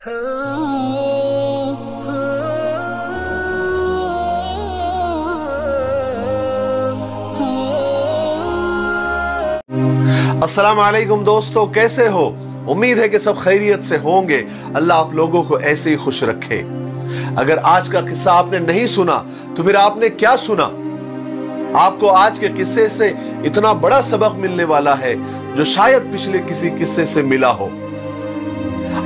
अस्सलाम वालेकुम दोस्तों, कैसे हो? उम्मीद है कि सब खैरियत से होंगे। अल्लाह आप लोगों को ऐसे ही खुश रखे। अगर आज का किस्सा आपने नहीं सुना तो फिर आपने क्या सुना? आपको आज के किस्से से इतना बड़ा सबक मिलने वाला है जो शायद पिछले किसी किस्से से मिला हो।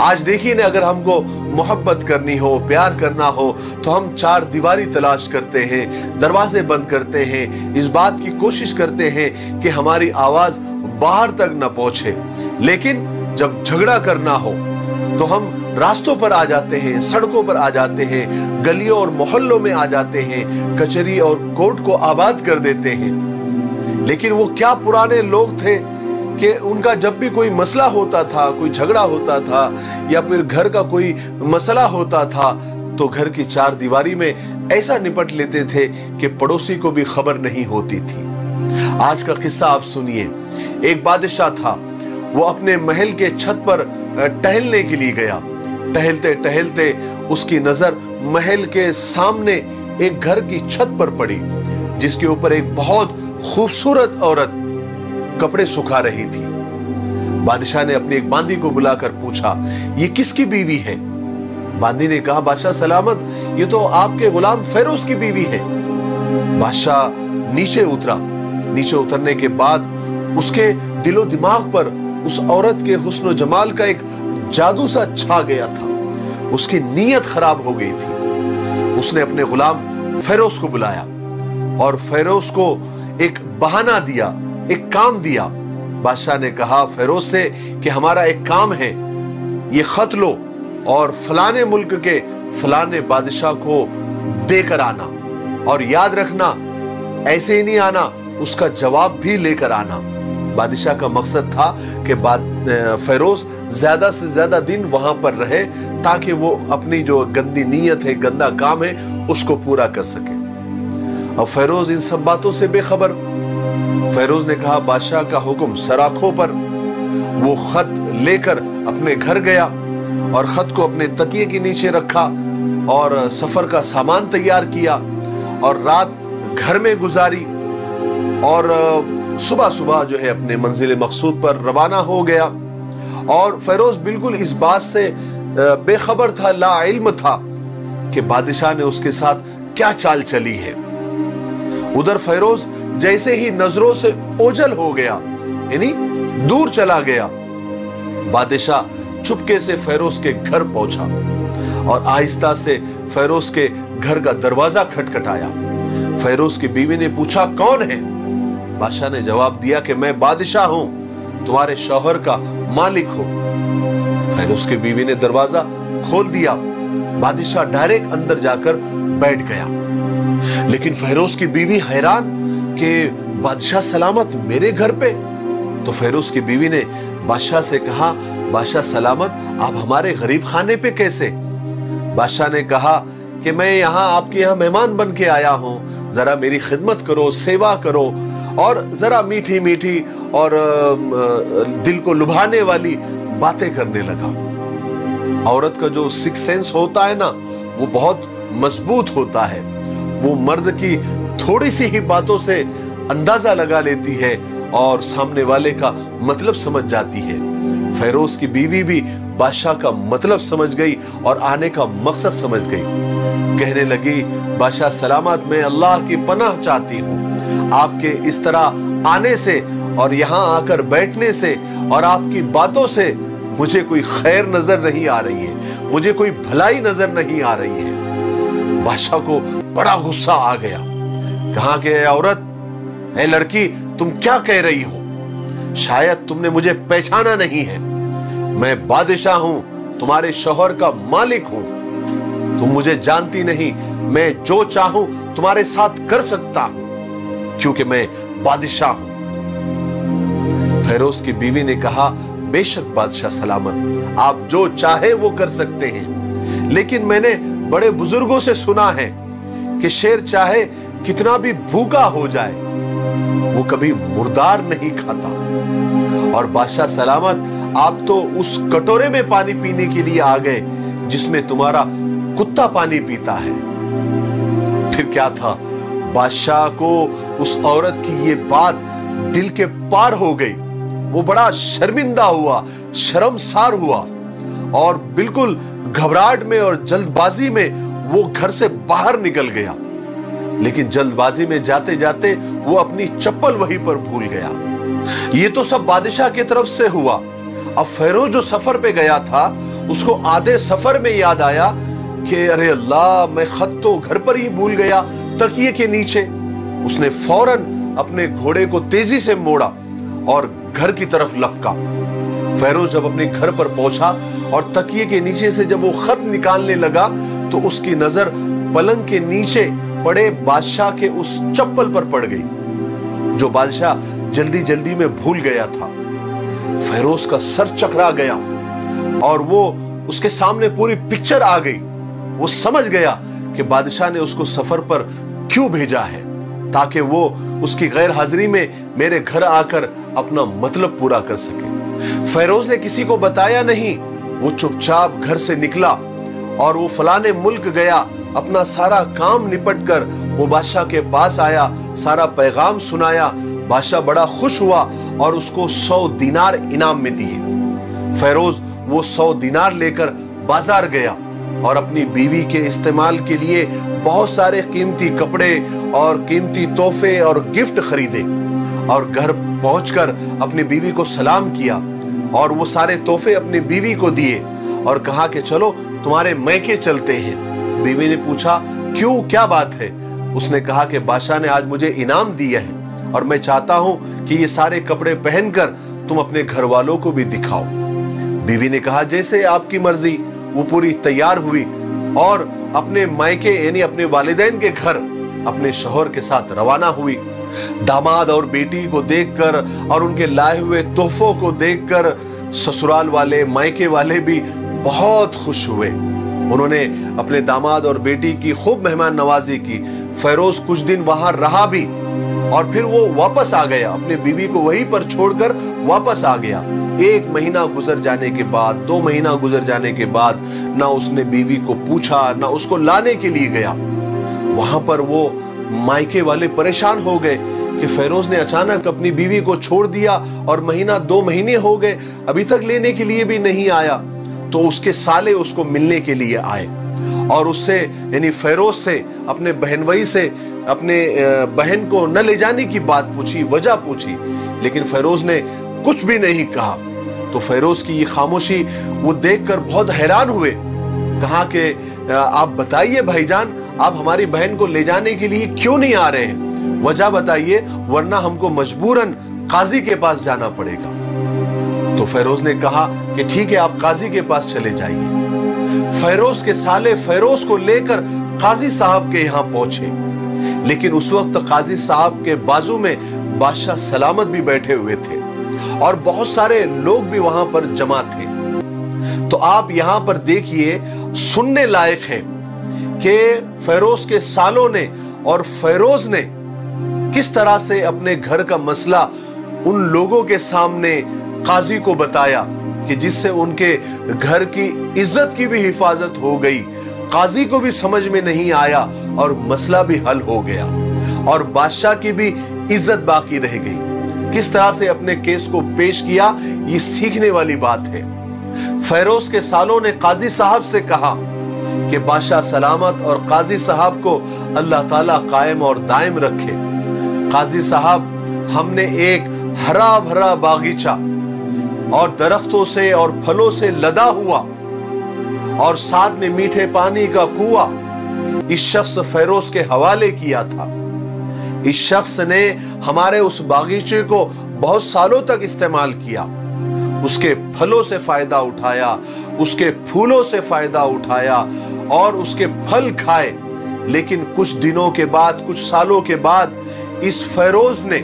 आज देखिए ना, अगर हमको मोहब्बत करनी हो, प्यार करना हो तो हम चार दीवारी तलाश करते हैं, दरवाजे बंद करते हैं, इस बात की कोशिश करते हैं कि हमारी आवाज बाहर तक न पहुंचे। लेकिन जब झगड़ा करना हो तो हम रास्तों पर आ जाते हैं, सड़कों पर आ जाते हैं, गलियों और मोहल्लों में आ जाते हैं, कचहरी और कोर्ट को आबाद कर देते हैं। लेकिन वो क्या पुराने लोग थे कि उनका जब भी कोई मसला होता था, कोई झगड़ा होता था या फिर घर का कोई मसला होता था तो घर की चार दीवारी में ऐसा निपट लेते थे कि पड़ोसी को भी खबर नहीं होती थी। आज का किस्सा आप सुनिए। एक बादशाह था, वो अपने महल के छत पर टहलने के लिए गया। टहलते टहलते उसकी नजर महल के सामने एक घर की छत पर पड़ी जिसके ऊपर एक बहुत खूबसूरत औरत कपड़े सुखा रही थी। बादशाह ने अपनी एक बांदी को बुलाकर पूछा, ये किसकी बीवी है? बांदी ने कहा, बादशाह सलामत, ये तो आपके गुलाम फेरोज की बीवी है। बादशाह नीचे उतरा। नीचे उतरने के बाद उसके दिलो दिमाग पर उस औरत के हुस्न जमाल का एक जादू सा छा गया था। उसकी नीयत खराब हो गई थी। उसने अपने गुलाम फेरोज को बुलाया और फेरोज को एक बहाना दिया, एक काम दिया। बादशाह ने कहा फेरोज से कि हमारा एक काम है, ये खत लो और फलाने मुल्क के फलाने बादशाह को देकर आना, और याद रखना ऐसे ही नहीं आना, उसका जवाब भी लेकर आना। बादशाह का मकसद था कि फेरोज ज्यादा से ज्यादा दिन वहां पर रहे ताकि वो अपनी जो गंदी नीयत है, गंदा काम है, उसको पूरा कर सके। अब फेरोज इन सब बातों से बेखबर। फेरोज ने कहा, बादशाह का हुक्म सराखों पर। वो खत लेकर अपने घर गया और खत को अपने तकिए के नीचे रखा और सफर का सामान तैयार किया और रात घर में गुजारी और सुबह सुबह जो है अपने मंजिल मकसूद पर रवाना हो गया। और फेरोज बिल्कुल इस बात से बेखबर था, ला इल्म था कि बादशाह ने उसके साथ क्या चाल चली है। उधर फेरोज जैसे ही नजरों से ओझल हो गया, यानी दूर चला गया, बादशाह चुपके से फेरोज के घर पहुंचा और आहिस्ता से फेरोज के घर का दरवाजा खटखटाया। फेरोज की बीवी ने पूछा, कौन है? बादशाह ने जवाब दिया कि मैं बादशाह हूं, तुम्हारे शौहर का मालिक हूं। फेरोज की बीवी ने दरवाजा खोल दिया। बादशाह डायरेक्ट अंदर जाकर बैठ गया। लेकिन फेरोज की बीवी हैरान कि बादशाह सलामत मेरे घर पे। तो फेरोज की बीवी ने बादशाह से कहा, बादशाह सलामत, आप हमारे गरीब खाने पे कैसे? बादशाह ने कहा कि मैं यहाँ आपके यहाँ मेहमान बन के आया हूं, जरा मेरी खिदमत करो, सेवा करो, और जरा मीठी मीठी और दिल को लुभाने वाली बातें करने लगा। औरत का जो सिक्स सेंस होता है ना, वो बहुत मजबूत होता है। वो मर्द की थोड़ी सी ही बातों से अंदाजा लगा लेती है और सामने वाले का मतलब समझ जाती है। फेरोज की बीवी भी बादशाह का मतलब समझ गई और आने का मकसद समझ गई। कहने लगी, बादशाह सलामत, मैं अल्लाह की पनाह चाहती हूँ आपके इस तरह आने से और यहाँ आकर बैठने से और आपकी बातों से मुझे कोई खैर नजर नहीं आ रही है, मुझे कोई भलाई नजर नहीं आ रही है। बादशाह को बड़ा गुस्सा आ गया। कहा कि औरत, ए लड़की, तुम क्या कह रही हो? शायद तुमने मुझे पहचाना नहीं है। मैं बादशाह हूं, तुम्हारे शौहर का मालिक हूं। तुम मुझे जानती नहीं, मैं जो चाहूं तुम्हारे साथ कर सकता हूं क्योंकि मैं बादशाह हूं। फेरोज की बीवी ने कहा, बेशक बादशाह सलामत, आप जो चाहे वो कर सकते हैं, लेकिन मैंने बड़े बुजुर्गों से सुना है कि शेर चाहे कितना भी भूखा हो जाए वो कभी मुर्दार नहीं खाता। और बादशाह सलामत, आप तो उस कटोरे में पानी पीने के लिए आ गए जिसमें तुम्हारा कुत्ता पानी पीता है। फिर क्या था, बादशाह को उस औरत की ये बात दिल के पार हो गई। वो बड़ा शर्मिंदा हुआ, शर्मसार हुआ और बिल्कुल घबराहट में और जल्दबाजी में वो घर से बाहर निकल गया। लेकिन जल्दबाजी में जाते जाते वो अपनी चप्पल वहीं पर भूल गया। ये तो सब बादशाह की तरफ से हुआ। अब फेरो जो सफर पे गया था, उसको आधे सफर में याद आया कि अरे अल्लाह, मैं खत तो घर पर ही भूल गया, तकिए के नीचे। उसने फौरन अपने घोड़े को तेजी से मोड़ा और घर की तरफ लपका। फेरो जब अपने घर पर पहुंचा और तकिए के नीचे से जब वो खत निकालने लगा तो उसकी नजर पलंग के नीचे पड़े बादशाह के उस चप्पल पर पड़ गई, जो बादशाह जल्दी जल्दी में भूल गया था। फेरोज का सर चकरा गया और वो उसके सामने पूरी पिक्चर आ गई। वो समझ गया कि बादशाह ने उसको सफर पर क्यों भेजा है, ताकि वो उसकी गैर हाजिरी में मेरे घर आकर अपना मतलब पूरा कर सके। फेरोज ने किसी को बताया नहीं। वो चुपचाप घर से निकला और वो फलाने मुल्क गया। अपना सारा काम निपट कर वो बादशाह के पास आया, सारा पैगाम सुनाया। बादशाह बड़ा खुश हुआ और उसको 100 दीनार इनाम में दिए। फेरोज वो 100 दीनार लेकर बाजार गया और अपनी बीवी के इस्तेमाल के लिए बहुत सारे कीमती कपड़े और कीमती तोहफे और गिफ्ट खरीदे और घर पहुंचकर अपनी बीवी को सलाम किया और वो सारे तोहफे अपनी बीवी को दिए और कहा कि चलो तुम्हारे मैके चलते हैं। बीवी ने पूछा, क्यों, क्या बात है? उसने कहा कि बादशाह ने आज मुझे इनाम दिया है और मैं चाहता हूं कि ये सारे कपड़े पहनकर तुम अपने घर वालों को भी दिखाओ। बीवी ने कहा, जैसे आपकी मर्जी। वो पूरी तैयार हुई और अपने मायके यानी अपने वालिदैन के घर अपने शौहर के साथ रवाना हुई। दामाद और बेटी को देखकर और उनके लाए हुए तोहफों को देखकर ससुराल वाले, मायके वाले भी बहुत खुश हुए। उन्होंने अपने दामाद और बेटी की खूब मेहमान नवाजी की। फेरोज कुछ दिन वहां रहा भी और फिर वो वापस आ गया, अपने बीवी को वहीं पर छोड़कर वापस आ गया। 1 महीना गुजर जाने के बाद, 2 महीना गुजर जाने के बाद ना उसने बीवी को पूछा, ना उसको लाने के लिए गया। वहां पर वो मायके वाले परेशान हो गए कि फेरोज ने अचानक अपनी बीवी को छोड़ दिया और महीना 2 महीने हो गए, अभी तक लेने के लिए भी नहीं आया। तो उसके साले उसको मिलने के लिए आए और उससे यानी फेरोज से, अपने बहनवई से अपने बहन को न ले जाने की बात पूछी, वजह पूछी, लेकिन फेरोज ने कुछ भी नहीं कहा। तो फेरोज की ये खामोशी वो देखकर बहुत हैरान हुए। कहा कि आप बताइए भाईजान, आप हमारी बहन को ले जाने के लिए क्यों नहीं आ रहे हैं? वजह बताइए, वरना हमको मजबूरन काजी के पास जाना पड़ेगा। तो फेरोज ने कहा कि ठीक है, आप काजी के पास चले जाइए। फेरोज के साले फेरोज को लेकर काजी साहब के यहाँ पहुंचे, लेकिन उस वक्त काजी साहब के बाजू में बादशाह सलामत भी बैठे हुए थे और बहुत सारे लोग भी वहां पर जमा थे। तो आप यहां पर देखिए, सुनने लायक है कि फेरोज के सालों ने और फेरोज ने किस तरह से अपने घर का मसला उन लोगों के सामने काजी को बताया कि जिससे उनके घर की इज्जत की भी हिफाजत हो गई। काजी को भी समझ में नहीं आया और मसला भी हल हो गया और बादशाह की भी इज्जत बाकी रह गई। किस तरह से अपने केस को पेश किया, ये सीखने वाली बात है। फेरोज के सालों ने काजी साहब से कहा कि बादशाह सलामत और काजी साहब को अल्लाह ताला कायम और दायम रखे। काजी साहब, हमने एक हरा भरा बागीचा और दरख्तों से और फलों से लदा हुआ और साथ में मीठे पानी का कुआं इस शख्स फेरोज के हवाले किया था। इस शख्स ने हमारे उस बागीचे को बहुत सालों तक इस्तेमाल किया, उसके फलों से फायदा उठाया, उसके फूलों से फायदा उठाया और उसके फल खाए। लेकिन कुछ दिनों के बाद, कुछ सालों के बाद इस फेरोज ने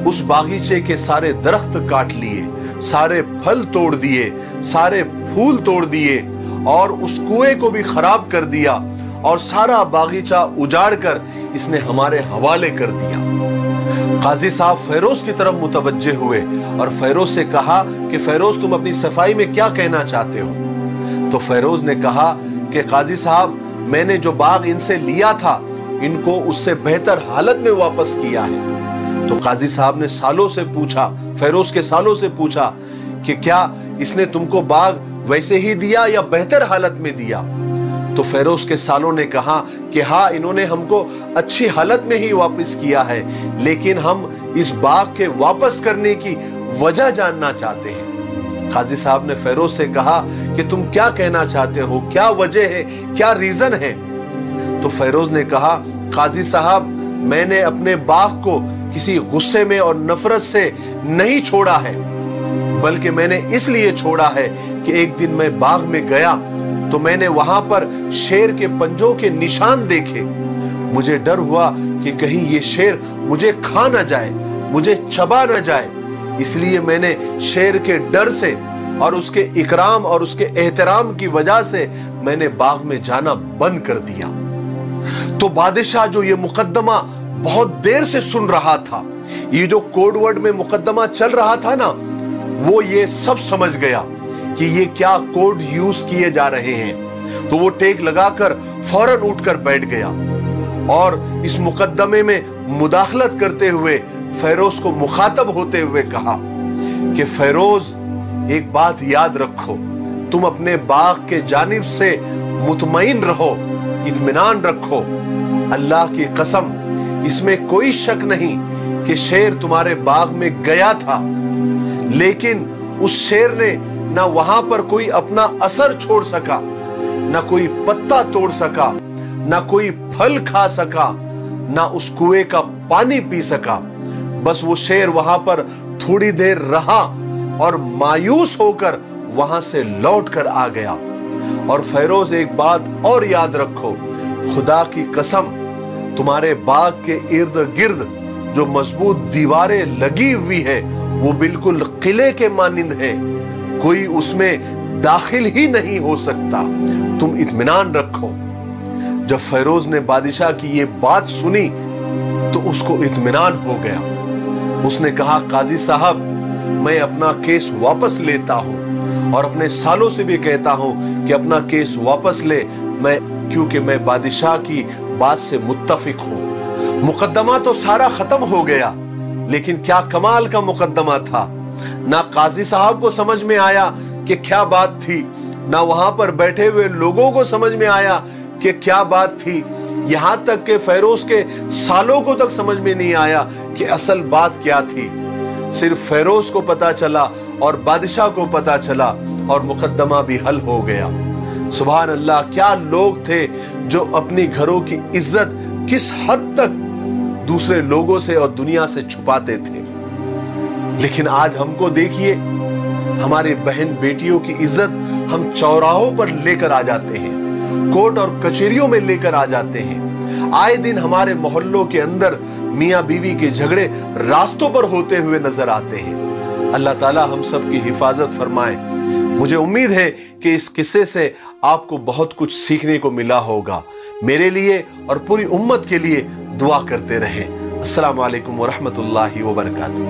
उस बागीचे के सारे दरख्त काट लिए, सारे फल तोड़ दिए, सारे फूल तोड़ दिए और उस कुएं को भी खराब कर दिया और सारा बागीचा उजाड़ कर इसने हमारे हवाले कर दिया। काजी साहब फेरोज की तरफ मुतवज्जे हुए और फेरोज से कहा कि फेरोज, तुम अपनी सफाई में क्या कहना चाहते हो? तो फेरोज ने कहा कि काजी साहब, मैंने जो बाग इनसे लिया था, इनको उससे बेहतर हालत में वापस किया है। तो काजी साहब ने सालों से पूछा, फेरोज के सालों से पूछा कि क्या इसने तुमको बाग वैसे ही दिया या बेहतर हालत में दिया? तो फेरोज के सालों ने कहा कि हाँ, इन्होंने हमको अच्छी हालत में ही वापस किया है, लेकिन हम इस बाग के वापस करने की वजह जानना चाहते हैं। काजी साहब ने फेरोज से कहा कि तुम क्या कहना चाहते हो, क्या वजह है, क्या रीजन है? तो फेरोज ने कहा, काजी साहब, मैंने अपने बाग को किसी गुस्से में और नफरत से नहीं छोड़ा है, बल्कि मैंने इसलिए छोड़ा है कि एक दिन मैं बाग में गया तो मैंने वहां पर शेर के पंजों के निशान देखे। मुझे डर हुआ कि कहीं ये शेर मुझे खा ना जाए, मुझे चबा ना जाए, इसलिए मैंने शेर के डर से और उसके इकराम और उसके एहतराम की वजह से मैंने बाग में जाना बंद कर दिया। तो बादशाह जो ये मुकद्दमा बहुत देर से सुन रहा था, ये जो कोड वर्ड में मुकद्दमा चल रहा था ना, वो ये सब समझ गया कि ये क्या कोड यूज किए जा रहे हैं। तो वो टेक लगाकर फौरन उठकर बैठ गया और इस मुकद्दमे में मुदाखलत करते हुए फेरोज को मुखातब होते हुए कहा कि फेरोज, एक बात याद रखो, तुम अपने बाग के जानिब से मुतमईन रहो, इत्मीनान रखो। अल्लाह की कसम, इसमें कोई शक नहीं कि शेर तुम्हारे बाग में गया था, लेकिन उस शेर ने ना वहां पर कोई अपना असर छोड़ सका, ना कोई पत्ता तोड़ सका, ना कोई फल खा सका, ना उस कुएं का पानी पी सका। बस वो शेर वहां पर थोड़ी देर रहा और मायूस होकर वहां से लौट कर आ गया। और फेरोज, एक बात और याद रखो, खुदा की कसम, तुम्हारे बाग के इर्द गिर्द जो मजबूत दीवारें लगी हुई है वो बिल्कुल किले के मानिंद है, कोई उसमें दाखिल ही नहीं हो सकता, तुम इत्मीनान रखो। जब फेरोज ने बादशाह की ये बात सुनी तो उसको इत्मीनान हो गया। उसने कहा, काजी साहब, मैं अपना केस वापस लेता हूं और अपने सालों से भी कहता हूं कि अपना केस वापस ले, क्योंकि मैं बादशाह की बात से मुत्तफिक हूं। मुकद्दमा तो सारा खत्म हो गया, लेकिन क्या कमाल का मुकद्दमा था। ना काजी साहब को समझ में आया कि क्या बात थी, ना वहां पर बैठे हुए लोगों को समझ में आया कि क्या बात थी, यहां तक कि फेरोज के सालों को तक समझ में नहीं आया कि असल बात क्या थी। सिर्फ फेरोज को पता चला और बादशाह को पता चला और मुकद्दमा भी हल हो गया। सुभान अल्लाह, क्या लोग थे जो अपनी घरों की इज्जत किस हद तक दूसरे लोगों से और दुनिया से छुपाते थे। लेकिन आज हमको देखिए, हमारी बहन बेटियों की इज्जत हम चौराहों पर लेकर आ जाते हैं, कोर्ट और कचहरियों में लेकर आ जाते हैं। आए दिन हमारे मोहल्लों के अंदर मियां बीवी के झगड़े रास्तों पर होते हुए नजर आते हैं। अल्लाह ताला हम सब की हिफाजत फरमाए। मुझे उम्मीद है कि इस किस्से से आपको बहुत कुछ सीखने को मिला होगा। मेरे लिए और पूरी उम्मत के लिए दुआ करते रहें। अस्सलाम वालेकुम व रहमतुल्लाहि व बरकातुहू।